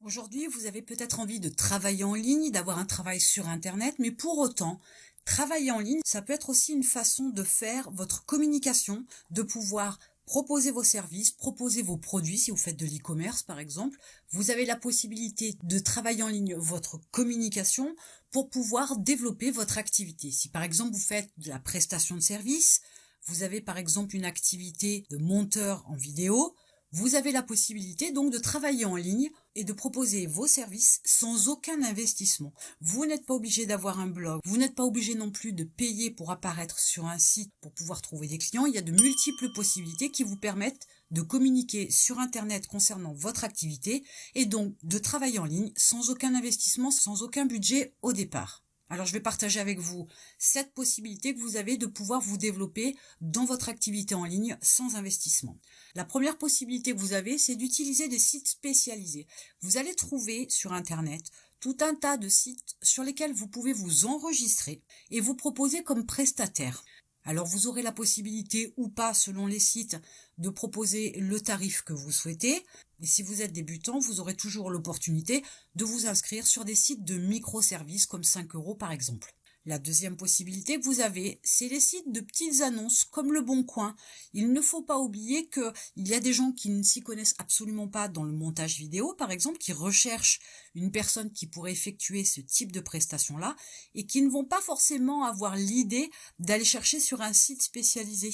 Aujourd'hui, vous avez peut-être envie de travailler en ligne, d'avoir un travail sur Internet, mais pour autant, travailler en ligne, ça peut être aussi une façon de faire votre communication, de pouvoir proposer vos services, proposer vos produits si vous faites de l'e-commerce par exemple. Vous avez la possibilité de travailler en ligne votre communication pour pouvoir développer votre activité. Si par exemple vous faites de la prestation de service, vous avez par exemple une activité de monteur en vidéo, vous avez la possibilité donc de travailler en ligne et de proposer vos services sans aucun investissement. Vous n'êtes pas obligé d'avoir un blog, vous n'êtes pas obligé non plus de payer pour apparaître sur un site pour pouvoir trouver des clients. Il y a de multiples possibilités qui vous permettent de communiquer sur Internet concernant votre activité et donc de travailler en ligne sans aucun investissement, sans aucun budget au départ. Alors je vais partager avec vous cette possibilité que vous avez de pouvoir vous développer dans votre activité en ligne sans investissement. La première possibilité que vous avez, c'est d'utiliser des sites spécialisés. Vous allez trouver sur Internet tout un tas de sites sur lesquels vous pouvez vous enregistrer et vous proposer comme prestataire. Alors vous aurez la possibilité ou pas, selon les sites, de proposer le tarif que vous souhaitez. Et si vous êtes débutant, vous aurez toujours l'opportunité de vous inscrire sur des sites de microservices comme 5 € par exemple. La deuxième possibilité que vous avez, c'est les sites de petites annonces comme Le Bon Coin. Il ne faut pas oublier qu'il y a des gens qui ne s'y connaissent absolument pas dans le montage vidéo, par exemple, qui recherchent une personne qui pourrait effectuer ce type de prestation-là et qui ne vont pas forcément avoir l'idée d'aller chercher sur un site spécialisé.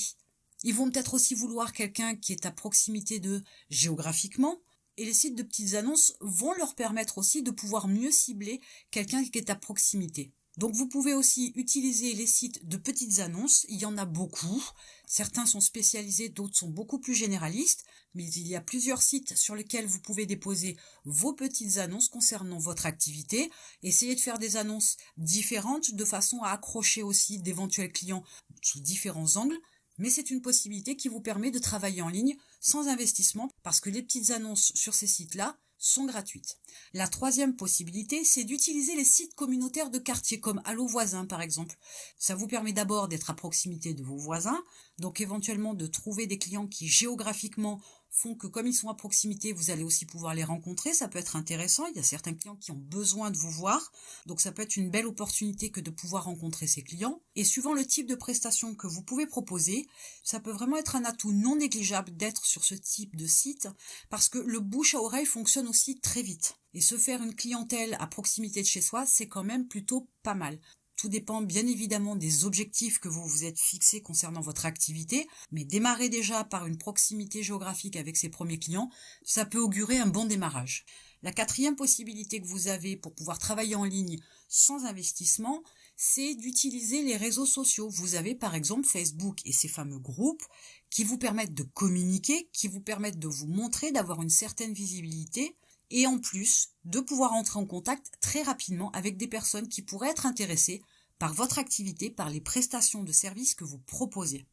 Ils vont peut-être aussi vouloir quelqu'un qui est à proximité d'eux géographiquement. Et les sites de petites annonces vont leur permettre aussi de pouvoir mieux cibler quelqu'un qui est à proximité. Donc vous pouvez aussi utiliser les sites de petites annonces, il y en a beaucoup. Certains sont spécialisés, d'autres sont beaucoup plus généralistes, mais il y a plusieurs sites sur lesquels vous pouvez déposer vos petites annonces concernant votre activité. Essayez de faire des annonces différentes de façon à accrocher aussi d'éventuels clients sous différents angles. Mais c'est une possibilité qui vous permet de travailler en ligne sans investissement parce que les petites annonces sur ces sites-là sont gratuites. La troisième possibilité, c'est d'utiliser les sites communautaires de quartier comme Allo Voisin par exemple. Ça vous permet d'abord d'être à proximité de vos voisins, donc éventuellement de trouver des clients qui géographiquement font que comme ils sont à proximité, vous allez aussi pouvoir les rencontrer. Ça peut être intéressant. Il y a certains clients qui ont besoin de vous voir. Donc ça peut être une belle opportunité que de pouvoir rencontrer ces clients. Et suivant le type de prestation que vous pouvez proposer, ça peut vraiment être un atout non négligeable d'être sur ce type de site parce que le bouche à oreille fonctionne aussi très vite. Et se faire une clientèle à proximité de chez soi, c'est quand même plutôt pas mal. Tout dépend bien évidemment des objectifs que vous vous êtes fixés concernant votre activité, mais démarrer déjà par une proximité géographique avec ses premiers clients, ça peut augurer un bon démarrage. La quatrième possibilité que vous avez pour pouvoir travailler en ligne sans investissement, c'est d'utiliser les réseaux sociaux. Vous avez par exemple Facebook et ces fameux groupes qui vous permettent de communiquer, qui vous permettent de vous montrer, d'avoir une certaine visibilité, et en plus de pouvoir entrer en contact très rapidement avec des personnes qui pourraient être intéressées par votre activité, par les prestations de services que vous proposez.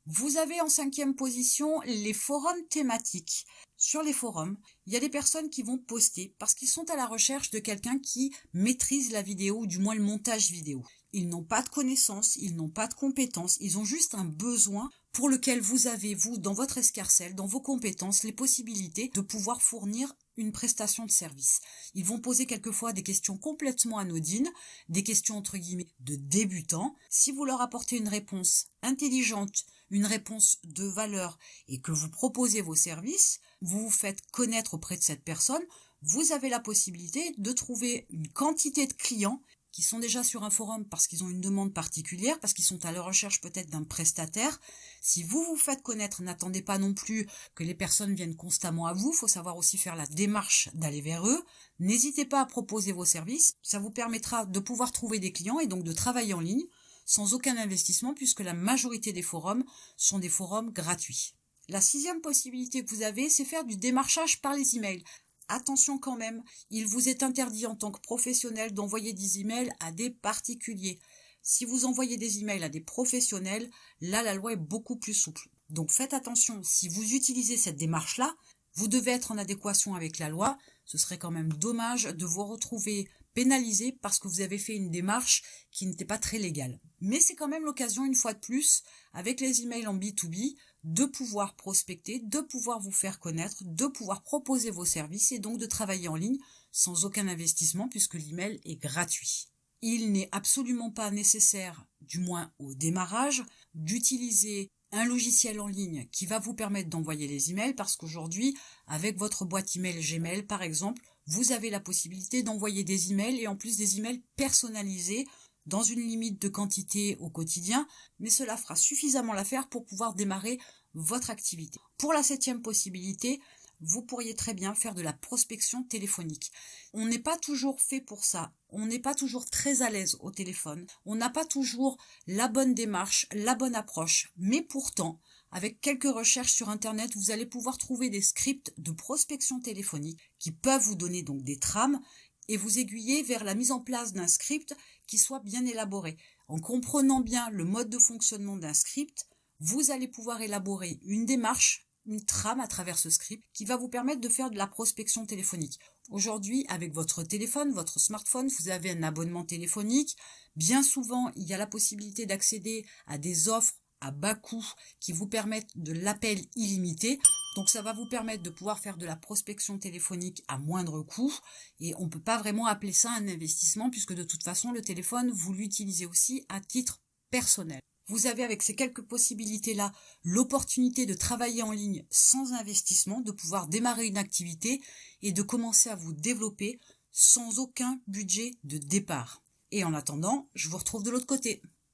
Vous avez en cinquième position les forums thématiques. Sur les forums, il y a des personnes qui vont poster parce qu'ils sont à la recherche de quelqu'un qui maîtrise la vidéo ou du moins le montage vidéo. Ils n'ont pas de connaissances, ils n'ont pas de compétences, ils ont juste un besoin pour lequel vous avez, vous, dans votre escarcelle, dans vos compétences, les possibilités de pouvoir fournir une prestation de service. Ils vont poser quelquefois des questions complètement anodines, des questions entre guillemets de débutants. Si vous leur apportez une réponse intelligente, une réponse de valeur et que vous proposez vos services, vous vous faites connaître auprès de cette personne, vous avez la possibilité de trouver une quantité de clients qui sont déjà sur un forum parce qu'ils ont une demande particulière, parce qu'ils sont à la recherche peut-être d'un prestataire. Si vous vous faites connaître, n'attendez pas non plus que les personnes viennent constamment à vous, il faut savoir aussi faire la démarche d'aller vers eux. N'hésitez pas à proposer vos services, ça vous permettra de pouvoir trouver des clients et donc de travailler en ligne sans aucun investissement puisque la majorité des forums sont des forums gratuits. La sixième possibilité que vous avez, c'est faire du démarchage par les emails. Attention quand même, il vous est interdit en tant que professionnel d'envoyer des emails à des particuliers. Si vous envoyez des emails à des professionnels, là la loi est beaucoup plus souple. Donc faites attention, si vous utilisez cette démarche-là, vous devez être en adéquation avec la loi. Ce serait quand même dommage de vous retrouver pénalisé parce que vous avez fait une démarche qui n'était pas très légale. Mais c'est quand même l'occasion, une fois de plus, avec les emails en B2B, de pouvoir prospecter, de pouvoir vous faire connaître, de pouvoir proposer vos services et donc de travailler en ligne sans aucun investissement puisque l'email est gratuit. Il n'est absolument pas nécessaire, du moins au démarrage, d'utiliser un logiciel en ligne qui va vous permettre d'envoyer les emails parce qu'aujourd'hui, avec votre boîte email Gmail par exemple, vous avez la possibilité d'envoyer des emails et en plus des emails personnalisés dans une limite de quantité au quotidien, mais cela fera suffisamment l'affaire pour pouvoir démarrer votre activité. Pour la 7e possibilité, vous pourriez très bien faire de la prospection téléphonique. On n'est pas toujours fait pour ça. On n'est pas toujours très à l'aise au téléphone. On n'a pas toujours la bonne démarche, la bonne approche. Mais pourtant, avec quelques recherches sur Internet, vous allez pouvoir trouver des scripts de prospection téléphonique qui peuvent vous donner donc des trames et vous aiguiller vers la mise en place d'un script qui soit bien élaboré. En comprenant bien le mode de fonctionnement d'un script, vous allez pouvoir élaborer une démarche, une trame à travers ce script qui va vous permettre de faire de la prospection téléphonique. Aujourd'hui, avec votre téléphone, votre smartphone, vous avez un abonnement téléphonique. Bien souvent, il y a la possibilité d'accéder à des offres à bas coût qui vous permettent de l'appel illimité. Donc ça va vous permettre de pouvoir faire de la prospection téléphonique à moindre coût et on ne peut pas vraiment appeler ça un investissement puisque de toute façon le téléphone vous l'utilisez aussi à titre personnel. Vous avez avec ces quelques possibilités-là l'opportunité de travailler en ligne sans investissement, de pouvoir démarrer une activité et de commencer à vous développer sans aucun budget de départ. Et en attendant, je vous retrouve de l'autre côté.